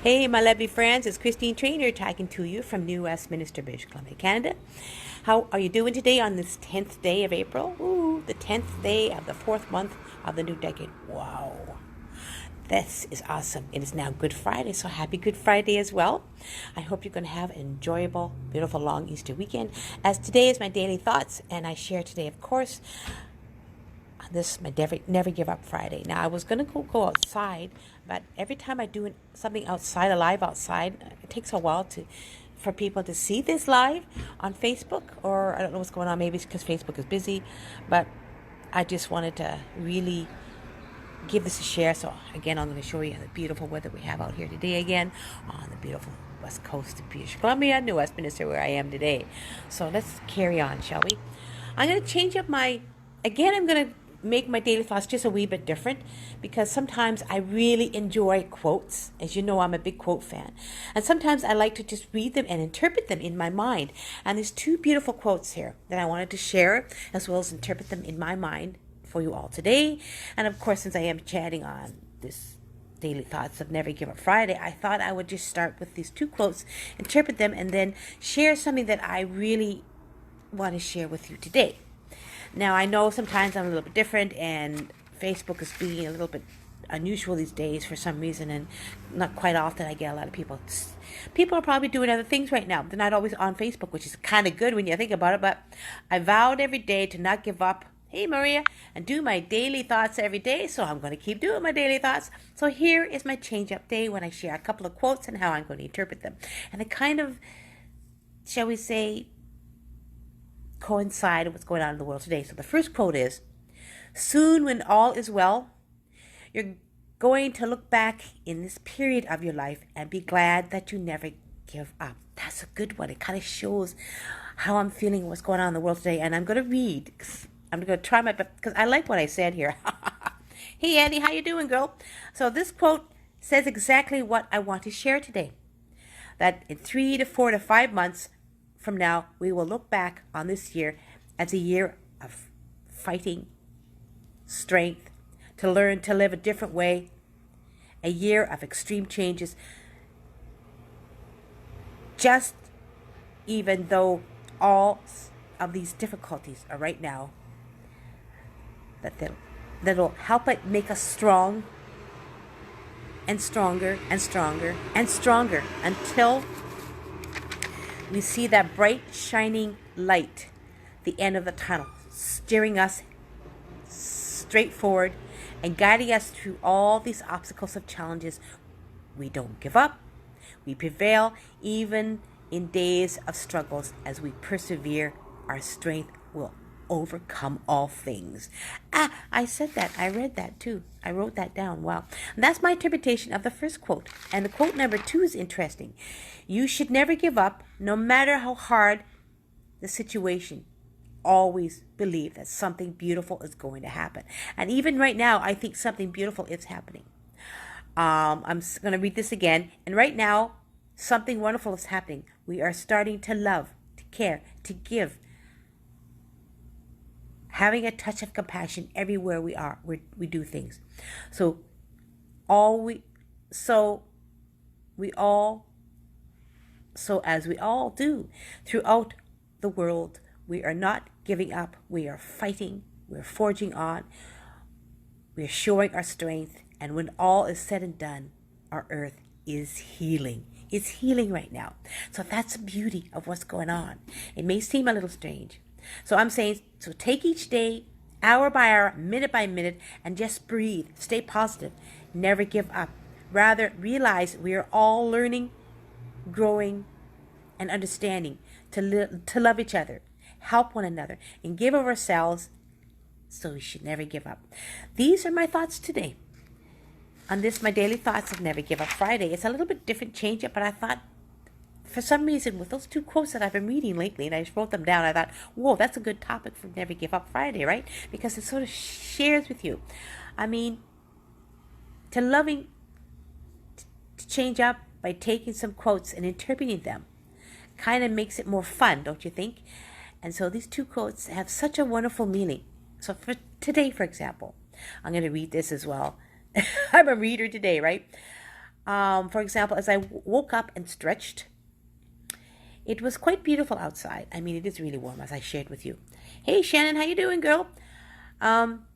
Hey, my lovely friends, it's Christine Trainor talking to you from New Westminster, British Columbia, Canada. How are you doing today on this 10th day of April? Ooh, the 10th day of the 4th month of the new decade. Wow. This is awesome. It is now Good Friday, so happy Good Friday as well. I hope you're going to have an enjoyable, beautiful, long Easter weekend. As today is my daily thoughts, and I share today, of course, this my never give up Friday. Now I was gonna go outside, but every time I do something outside, a live outside, it takes a while for people to see this live on Facebook, or I don't know what's going on. Maybe it's because Facebook is busy, but I just wanted to really give this a share. So again, I'm going to show you the beautiful weather we have out here today again on the beautiful west coast of British Columbia, New Westminster, where I am today. So let's carry on, shall we? I'm going to change up I'm going to make my daily thoughts just a wee bit different because sometimes I really enjoy quotes. As you know, I'm a big quote fan. And sometimes I like to just read them and interpret them in my mind. And there's two beautiful quotes here that I wanted to share as well as interpret them in my mind for you all today. And of course, since I am chatting on this daily thoughts of Never Give Up Friday, I thought I would just start with these two quotes, interpret them, and then share something that I really want to share with you today. Now, I know sometimes I'm a little bit different, and Facebook is being a little bit unusual these days for some reason, and not quite often I get a lot of people. People are probably doing other things right now. They're not always on Facebook, which is kind of good when you think about it, but I vowed every day to not give up. Hey, Maria, and do my daily thoughts every day, so I'm going to keep doing my daily thoughts. So here is my change-up day when I share a couple of quotes and how I'm going to interpret them. And they kind of, shall we say, coincide with what's going on in the world today. So the first quote is, soon when all is well, you're going to look back in this period of your life and be glad that you never give up. That's a good one. It kind of shows how I'm feeling, what's going on in the world today. And I'm going to read. I'm going to try my best because I like what I said here. Hey, Andy, how you doing, girl? So this quote says exactly what I want to share today. That in 3 to 4 to 5 months from now, we will look back on this year as a year of fighting, strength, to learn to live a different way, a year of extreme changes. Just even though all of these difficulties are right now, that'll help it make us strong and stronger and stronger and stronger until we see that bright, shining light, the end of the tunnel, steering us straight forward and guiding us through all these obstacles of challenges. We don't give up. We prevail even in days of struggles. As we persevere, our strength will overcome all things. I said that. I read that too. I wrote that down. Wow. And that's my interpretation of the first quote. And the quote number 2 is interesting. You should never give up, no matter how hard the situation. Always believe that something beautiful is going to happen. And even right now, I think something beautiful is happening. I'm going to read this again. And right now, something wonderful is happening. We are starting to love, to care, to give, having a touch of compassion everywhere we do things. So as we all do throughout the world, we are not giving up. We are fighting. We're forging on. We're showing our strength. And when all is said and done, our earth is healing. It's healing right now. So that's the beauty of what's going on. It may seem a little strange. So I'm saying, so take each day, hour by hour, minute by minute, and just breathe. Stay positive. Never give up. Rather, realize we are all learning, growing, and understanding to love each other, help one another, and give of ourselves. So we should never give up. These are my thoughts today. On this, my daily thoughts of Never Give Up Friday. It's a little bit different change up, but I thought, for some reason, with those two quotes that I've been reading lately, and I just wrote them down, I thought, whoa, that's a good topic for Never Give Up Friday, right? Because it sort of shares with you. I mean, to change up by taking some quotes and interpreting them kind of makes it more fun, don't you think? And so these two quotes have such a wonderful meaning. So for today, for example, I'm going to read this as well. I'm a reader today, right? For example, as I woke up and stretched, it was quite beautiful outside. I mean, it is really warm, as I shared with you. Hey, Shannon, how you doing, girl? Um,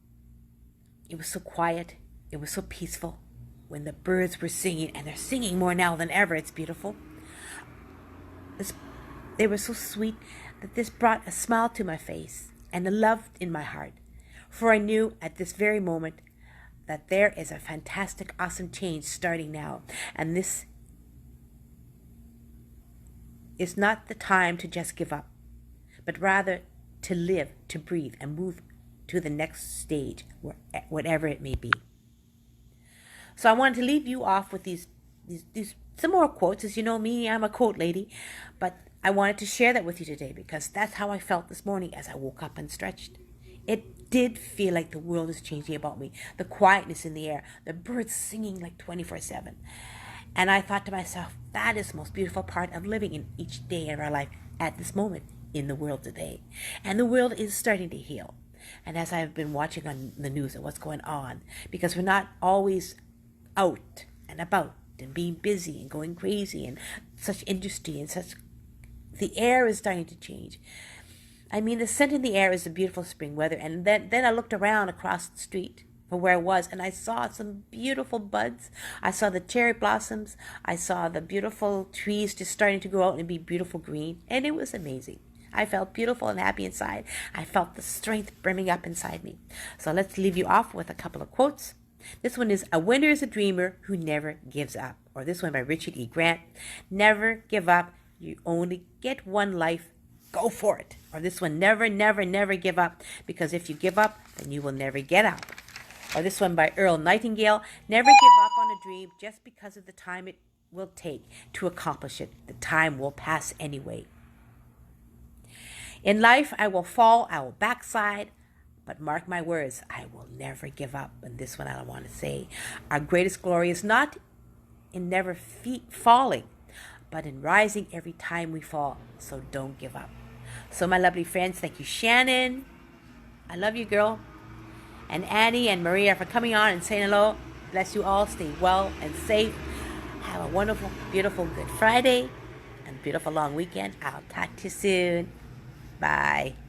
it was so quiet. It was so peaceful when the birds were singing, and they're singing more now than ever. It's beautiful. This, they were so sweet that this brought a smile to my face and a love in my heart. For I knew at this very moment that there is a fantastic, awesome change starting now. And this is not the time to just give up, but rather to live, to breathe, and move to the next stage, whatever it may be. So I wanted to leave you off with these some more quotes. As you know me, I'm a quote lady, but I wanted to share that with you today because that's how I felt this morning as I woke up and stretched. It did feel like the world is changing about me. The quietness in the air, the birds singing like 24/7. And I thought to myself, that is the most beautiful part of living in each day of our life at this moment in the world today. And the world is starting to heal. And as I've been watching on the news and what's going on, because we're not always out and about and being busy and going crazy and such industry and such, the air is starting to change. I mean, the scent in the air is the beautiful spring weather. And then I looked around across the street from where I was, and I saw some beautiful buds. I saw the cherry blossoms. I saw the beautiful trees just starting to grow out and be beautiful green. And it was amazing. I felt beautiful and happy inside. I felt the strength brimming up inside me. So let's leave you off with a couple of quotes. This one is, a winner is a dreamer who never gives up. Or this one by Richard E. Grant, never give up. You only get one life. Go for it. Or this one, never, never, never give up. Because if you give up, then you will never get up. Or this one by Earl Nightingale, never give up on a dream just because of the time it will take to accomplish it. The time will pass anyway. In life, I will fall, I will backslide, but mark my words, I will never give up. And this one I want to say, our greatest glory is not in never falling, but in rising every time we fall. So don't give up. So my lovely friends, thank you, Shannon. I love you, girl. And Annie and Maria for coming on and saying hello. Bless you all. Stay well and safe. Have a wonderful, beautiful Good Friday and beautiful long weekend. I'll talk to you soon. Bye.